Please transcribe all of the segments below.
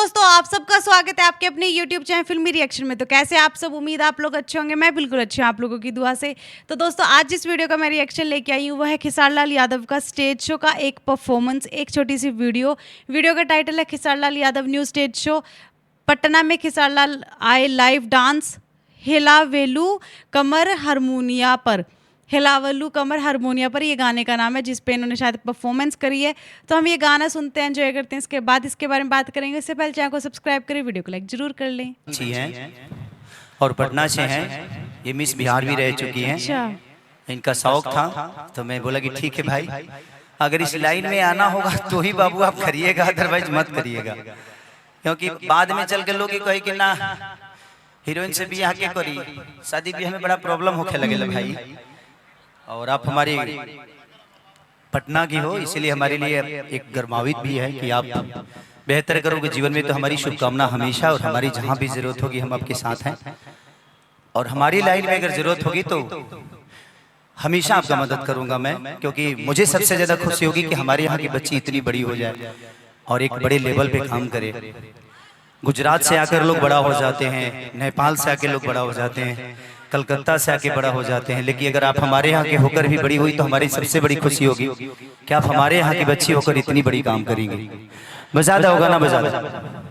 दोस्तों, आप सबका स्वागत है आपके अपने YouTube चैनल फिल्मी रिएक्शन में। तो कैसे आप सब, उम्मीद आप लोग अच्छे होंगे। मैं बिल्कुल अच्छी हूँ आप लोगों की दुआ से। तो दोस्तों, आज जिस वीडियो का मैं रिएक्शन लेके आई हूँ वो है खेसारी लाल यादव का स्टेज शो का एक परफॉर्मेंस, एक छोटी सी वीडियो का टाइटल है Khesari Lal Yadav new stage show. Patna में खेसारी लाल आए लाइव डांस हिलावेलू कमर हारमोनिया पर। हिलावल्लू कमर हारमोनिया पर ये गाने का नाम है, जिस पे इन्होंने शायद परफॉर्मेंस करी है। तो हम ये गाना सुनते हैं, एंजॉय करते हैं, इसके बाद इसके बारे में बात करेंगे। इससे पहले चैनल को सब्सक्राइब करें, वीडियो को लाइक जरूर कर लें। अच्छी हैं और पटना से हैं, ये मिस बिहार भी रह चुकी हैं। अच्छा, इनका शौक था तो मैं बोला कि ठीक है भाई, अगर इस लाइन में आना होगा तो ही बाबू आप करिएगा, अदरवाइज मत करिएगा। क्योंकि बाद में चल के लोग कहे कि ना हीरोइन से भी आके करी, शादी ब्याह में बड़ा प्रॉब्लम होके लगे भाई। और आप हमारी पटना की हो, इसीलिए हमारे लिए एक गर्मावित भी है कि आप बेहतर करोगे जीवन में। तो हमारी शुभकामना हमेशा, और हमारी जहाँ भी जरूरत होगी हम आपके साथ हैं। और हमारी लाइन में अगर जरूरत होगी तो हमेशा आपका मदद करूंगा मैं, क्योंकि मुझे सबसे ज्यादा खुशी होगी कि हमारे यहाँ की बच्ची इतनी बड़ी हो जाए और एक बड़े लेवल पे काम करे। गुजरात से आकर लोग बड़ा हो जाते हैं, नेपाल से आके लोग बड़ा हो जाते हैं, कलकत्ता से आके बड़ा हो जाते हैं, लेकिन अगर आप हमारे यहाँ के होकर भी बड़ी हुई तो हमारी सबसे बड़ी खुशी होगी कि आप हमारे यहाँ की बच्ची होकर इतनी बड़ी काम करेंगी। बजादा होगा ना, बजादा।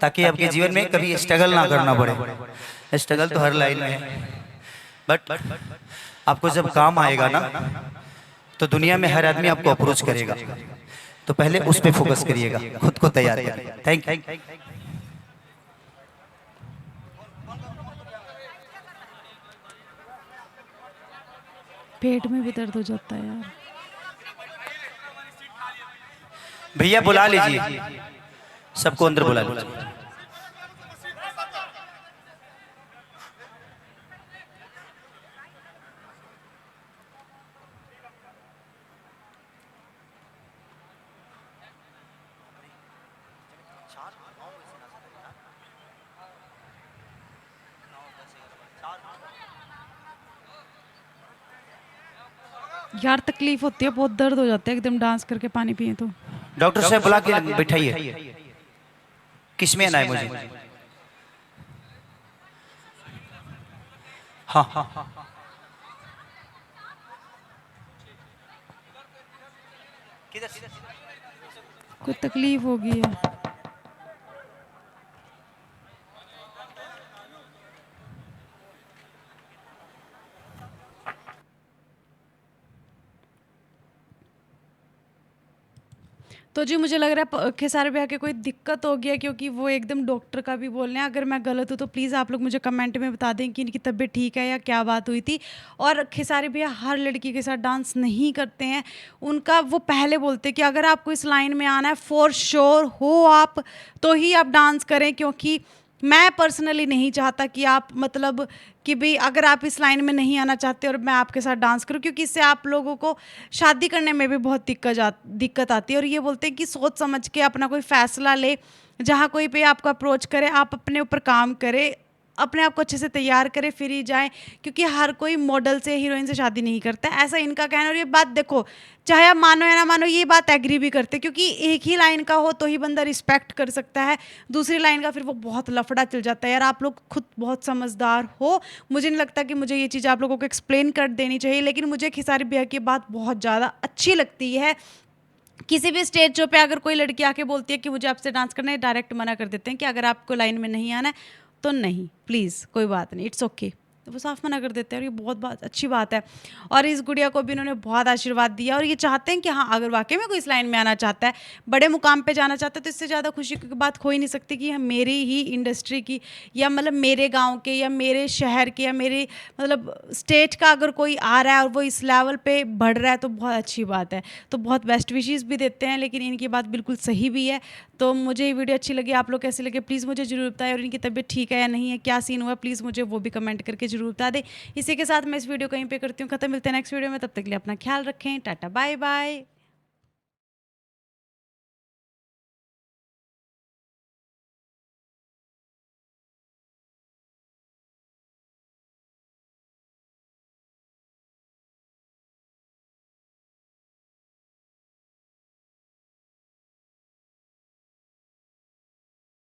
ताकि आपके जीवन में कभी स्ट्रगल ना करना पड़े। स्ट्रगल तो हर लाइन में है, बट आपको जब काम आएगा ना तो दुनिया में हर आदमी आपको अप्रोच करेगा, तो पहले उस पे फोकस करिएगा, खुद को तैयार करिए। Thank you. पेट में भी दर्द हो जाता है यार। भैया बुला लीजिए, सबको अंदर बुला लीजिए। यार तकलीफ होती है, बहुत दर्द हो जाता है एकदम डांस करके पानी पिए तो। डॉक्टर साहब बुला के बैठाइए, किसमें आना है मुझे? हाँ हाँ, कोई तकलीफ होगी है। तो जी मुझे लग रहा है खेसारी भैया के कोई दिक्कत हो गया, क्योंकि वो एकदम डॉक्टर का भी बोल रहे हैं। अगर मैं गलत हूँ तो प्लीज़ आप लोग मुझे कमेंट में बता दें कि इनकी तबीयत ठीक है या क्या बात हुई थी। और खेसारी भैया हर लड़की के साथ डांस नहीं करते हैं। उनका वो पहले बोलते कि अगर आपको इस लाइन में आना है फॉर श्योर हो आप, तो ही आप डांस करें, क्योंकि मैं पर्सनली नहीं चाहता कि आप मतलब कि भाई अगर आप इस लाइन में नहीं आना चाहते और मैं आपके साथ डांस करूं, क्योंकि इससे आप लोगों को शादी करने में भी बहुत दिक्कत आती है। और ये बोलते हैं कि सोच समझ के अपना कोई फैसला ले, जहाँ कोई पे आपको अप्रोच करे आप अपने ऊपर काम करें, अपने आप को अच्छे से तैयार करें फिर ही जाएं, क्योंकि हर कोई मॉडल से हीरोइन से शादी नहीं करता, ऐसा इनका कहना है। और ये बात देखो, चाहे आप मानो या ना मानो, ये बात एग्री भी करते, क्योंकि एक ही लाइन का हो तो ही बंदा रिस्पेक्ट कर सकता है, दूसरी लाइन का फिर वो बहुत लफड़ा चल जाता है। यार आप लोग खुद बहुत समझदार हो, मुझे नहीं लगता कि मुझे ये चीज़ आप लोगों को एक्सप्लेन कर देनी चाहिए, लेकिन मुझे खेसारी भैया की बात बहुत ज़्यादा अच्छी लगती है। किसी भी स्टेज शो पे अगर कोई लड़की आके बोलती है कि मुझे आपसे डांस करना है, डायरेक्ट मना कर देते हैं कि अगर आपको लाइन में नहीं आना है तो नहीं, प्लीज़ कोई बात नहीं, इट्स ओके, तो वो साफ मना कर देते हैं। और ये बहुत बात अच्छी बात है। और इस गुड़िया को भी इन्होंने बहुत आशीर्वाद दिया, और ये चाहते हैं कि हाँ अगर वाकई में कोई इस लाइन में आना चाहता है, बड़े मुकाम पे जाना चाहता है, तो इससे ज़्यादा खुशी की बात हो ही नहीं सकती कि मेरी ही इंडस्ट्री की या मतलब मेरे गाँव के या मेरे शहर के या मेरे मतलब स्टेट का अगर कोई आ रहा है और वो इस लेवल पे बढ़ रहा है तो बहुत अच्छी बात है। तो बहुत बेस्ट विशेज़ भी देते हैं, लेकिन इनकी बात बिल्कुल सही भी है। तो मुझे ये वीडियो अच्छी लगी, आप लोग कैसे लगे प्लीज़ मुझे ज़रूर बताएं। और इनकी तबीयत ठीक है या नहीं है, क्या सीन हुआ, प्लीज़ मुझे वो भी कमेंट करके ज़रूर बता दें। इसी के साथ मैं इस वीडियो को यहीं पे करती हूँ ख़त्म। मिलते हैं नेक्स्ट वीडियो में, तब तक के लिए अपना ख्याल रखें, टाटा बाय बाय।